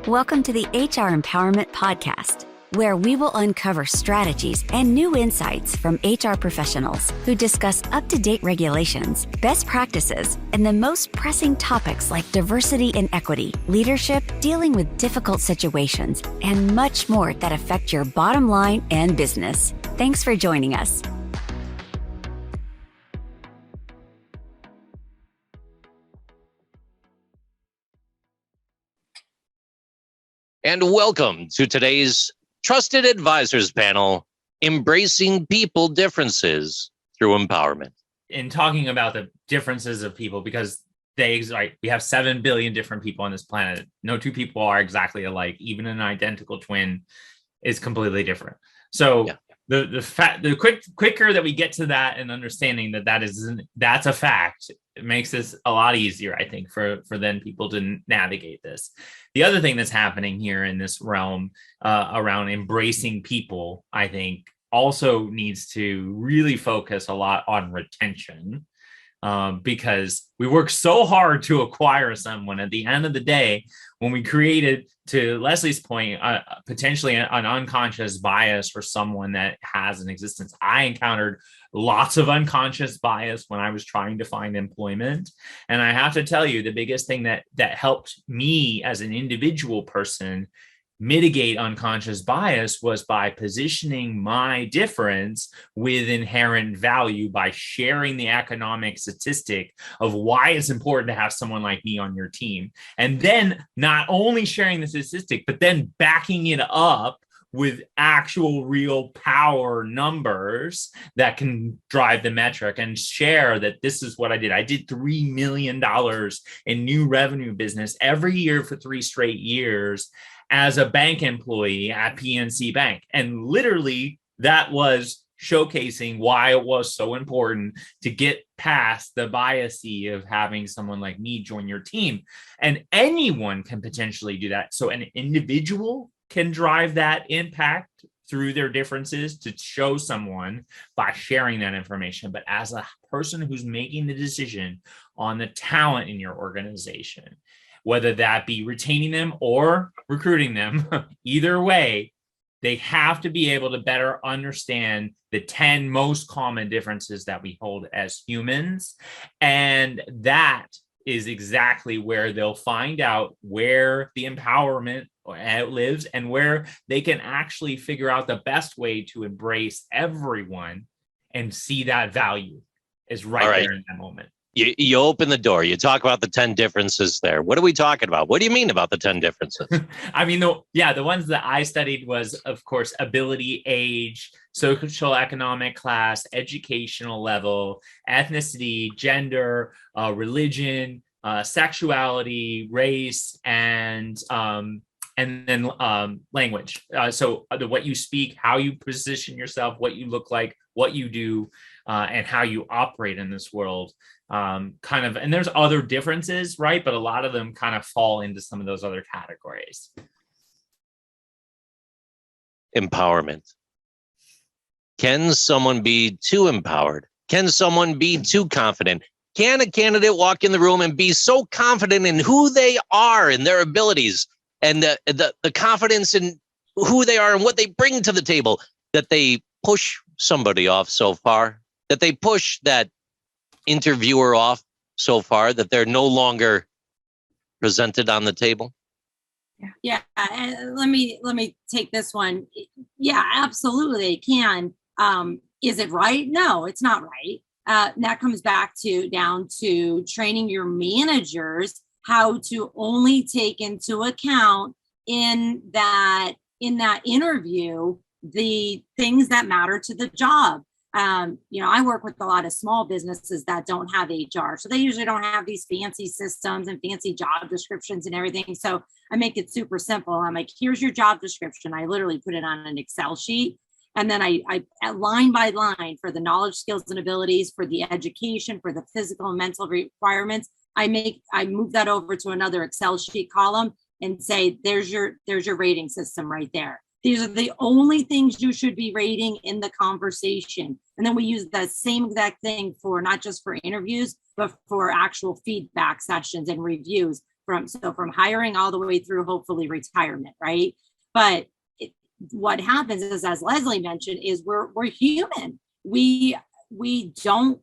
Welcome to the HR Empowerment Podcast, where we will uncover strategies and new insights from HR professionals who discuss up-to-date regulations, best practices, and the most pressing topics like diversity and equity, leadership, dealing with difficult situations, and much more that affect your bottom line and business. Thanks for joining us. And welcome to today's Trusted Advisors panel, Embracing People Differences Through Empowerment. In talking about the differences of people, because we have 7 billion different people on this planet. No two people are exactly alike. Even an identical twin is completely different. So the quicker that we get to that and understanding that's a fact, it makes this a lot easier, I think, for then people to navigate this. The other thing that's happening here in this realm around embracing people, I think, also needs to really focus a lot on retention, because we work so hard to acquire someone. At the end of the day, when we created, to Leslie's point, potentially an unconscious bias for someone that has an existence. I encountered lots of unconscious bias when I was trying to find employment. And I have to tell you, the biggest thing that helped me as an individual person mitigate unconscious bias was by positioning my difference with inherent value, by sharing the economic statistic of why it's important to have someone like me on your team. And then not only sharing the statistic, but then backing it up with actual real power numbers that can drive the metric, and share that this is what I did. I did $3 million in new revenue business every year for 3 straight years as a bank employee at PNC Bank. And literally that was showcasing why it was so important to get past the bias of having someone like me join your team. And anyone can potentially do that. So an individual can drive that impact through their differences to show someone by sharing that information. But as a person who's making the decision on the talent in your organization, whether that be retaining them or recruiting them, either way, they have to be able to better understand the 10 most common differences that we hold as humans. And that is exactly where they'll find out where the empowerment lives and where they can actually figure out the best way to embrace everyone and see that value is right there in that moment. You open the door. You talk about the 10 differences there. What are we talking about? What do you mean about the 10 differences? I mean, the ones that I studied was, of course, ability, age, social economic class, educational level, ethnicity, gender, religion, sexuality, race, and then language. So what you speak, how you position yourself, what you look like, what you do, and how you operate in this world. And there's other differences, right? But a lot of them kind of fall into some of those other categories. Empowerment. Can someone be too empowered? Can someone be too confident? Can a candidate walk in the room and be so confident in who they are and their abilities and the confidence in who they are and what they bring to the table that they push somebody off so far, that they push that interviewer off so far that they're no longer presented on the table? Yeah. And let me take this one. Yeah, absolutely they can. Is it right? No, it's not right. That comes down to training your managers how to only take into account in that interview the things that matter to the job. I work with a lot of small businesses that don't have HR. So they usually don't have these fancy systems and fancy job descriptions and everything. So I make it super simple. I'm like, here's your job description. I literally put it on an Excel sheet. And then I line by line, for the knowledge, skills, and abilities, for the education, for the physical and mental requirements, I move that over to another Excel sheet column and say, there's your rating system right there. These are the only things you should be rating in the conversation. And then we use that same exact thing for not just for interviews, but for actual feedback sessions and reviews from hiring all the way through hopefully retirement, right? But what happens is, as Leslie mentioned, is we're human. We don't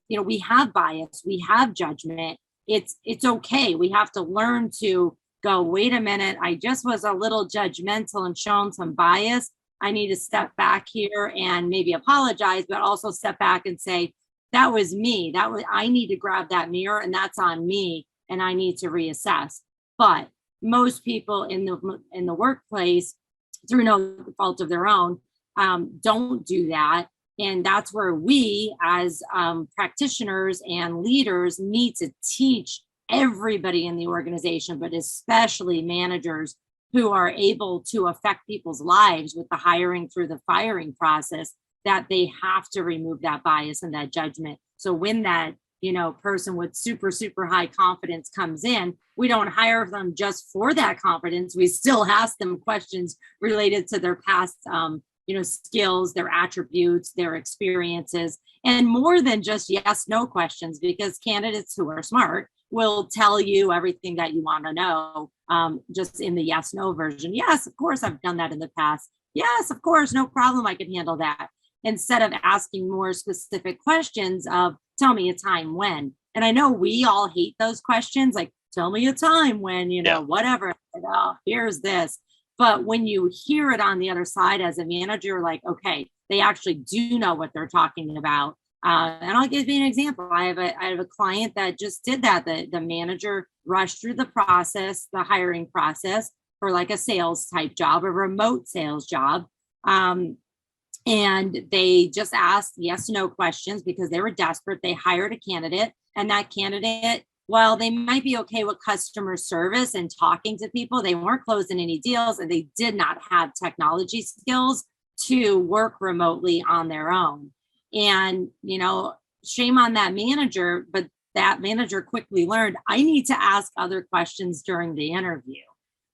we have bias, we have judgment. It's okay. We have to learn to go, wait a minute, I just was a little judgmental and shown some bias. I need to step back here and maybe apologize, but also step back and say, that was me. I need to grab that mirror, and that's on me, and I need to reassess. But most people in the workplace, through no fault of their own, don't do that. And that's where we as practitioners and leaders need to teach everybody in the organization, but especially managers who are able to affect people's lives with the hiring through the firing process, that they have to remove that bias and that judgment. So when that person with super, super high confidence comes in, we don't hire them just for that confidence. We still ask them questions related to their past, skills, their attributes, their experiences, and more than just yes, no questions, because candidates who are smart will tell you everything that you want to know, just in the yes, no version. Yes, of course, I've done that in the past. Yes, of course, no problem. I can handle that. Instead of asking more specific questions of, tell me a time when. And I know we all hate those questions, like, tell me a time when, whatever. Oh, here's this. But when you hear it on the other side as a manager, like, okay, they actually do know what they're talking about. And I'll give you an example. I have a client that just did that. The manager rushed through the process, the hiring process, for like a sales type job, a remote sales job. And they just asked yes, no questions because they were desperate. They hired a candidate, and that candidate, while they might be okay with customer service and talking to people, they weren't closing any deals, and they did not have technology skills to work remotely on their own. And, shame on that manager, but that manager quickly learned, I need to ask other questions during the interview,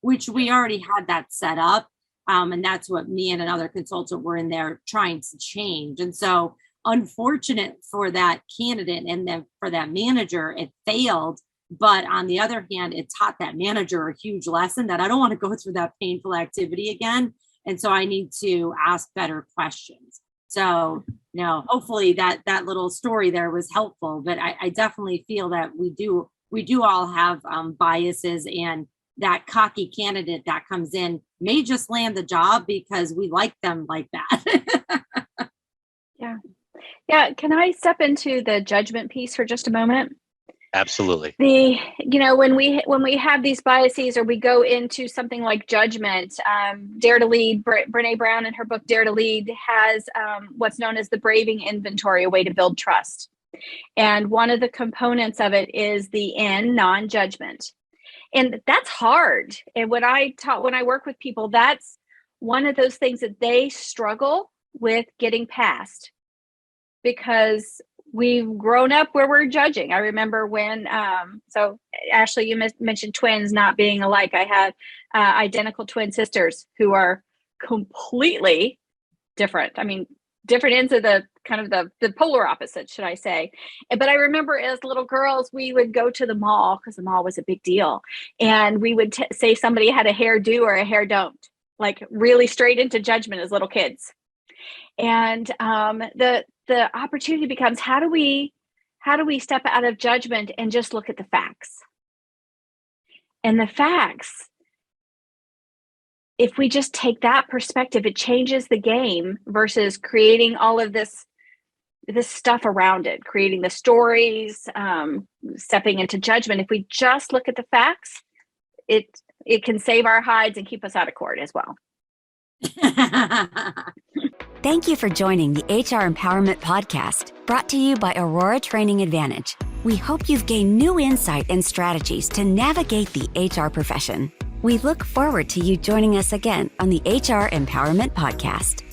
which we already had that set up. And that's what me and another consultant were in there trying to change. And so unfortunate for that candidate and then for that manager, it failed. But on the other hand, it taught that manager a huge lesson that I don't want to go through that painful activity again. And so I need to ask better questions. So, hopefully that little story there was helpful, but I definitely feel that we do all have biases, and that cocky candidate that comes in may just land the job because we like them like that. Yeah. Can I step into the judgment piece for just a moment? Absolutely. When we have these biases, or we go into something like judgment, Dare to Lead, Brene Brown in her book Dare to Lead has what's known as the Braving Inventory, a way to build trust. And one of the components of it is the N, non-judgment. And that's hard. And when I work with people, that's one of those things that they struggle with getting past, because we've grown up where we're judging. I remember when, so Ashley, you mentioned twins not being alike. I had identical twin sisters who are completely different. I mean, different ends of the kind of the polar opposite, should I say. But I remember as little girls, we would go to the mall because the mall was a big deal. And we would say somebody had a hair do or a hair don't, like really straight into judgment as little kids. And the opportunity becomes, how do we step out of judgment and just look at the facts? And the facts, if we just take that perspective, it changes the game versus creating all of this stuff around it, creating the stories, stepping into judgment. If we just look at the facts, it can save our hides and keep us out of court as well. Thank you for joining the HR Empowerment Podcast, brought to you by Aurora Training Advantage. We hope you've gained new insight and strategies to navigate the HR profession. We look forward to you joining us again on the HR Empowerment Podcast.